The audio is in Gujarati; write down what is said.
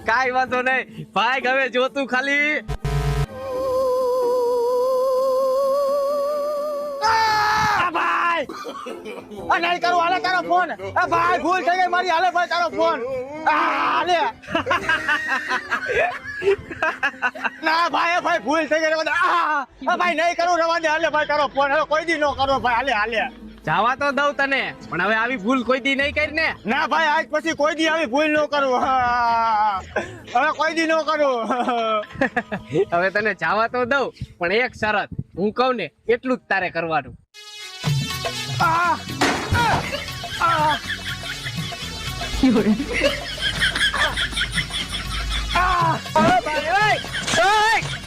કાઈ વાંધો નહીં ભાઈ, હવે જોતું ખાલી. ભાઈ નહીં કરું, હાલે તારો ફોન. ભાઈ ભૂલ થઈ ગઈ મારી, હાલે ભાઈ તારો ફોન. હાલે ના ભાઈ, ભાઈ ભૂલ થઈ ગઈ. ભાઈ નહીં કરું, રવા દે. હાલે ભાઈ તારો ફોન. હવે કોઈ દી ન કરો ભાઈ. હાલે જવા તો દઉં તને, પણ હવે આવી ભૂલ કોઈ દી નહીં કરી ને. ના ભાઈ, આજ પછી કોઈ દી આવી ભૂલ ન કરું. હવે કોઈ દી ન કરું. હવે તને જવા તો દઉં, પણ એક શરત, હું કહું ને એટલું જ તારે કરવાનું.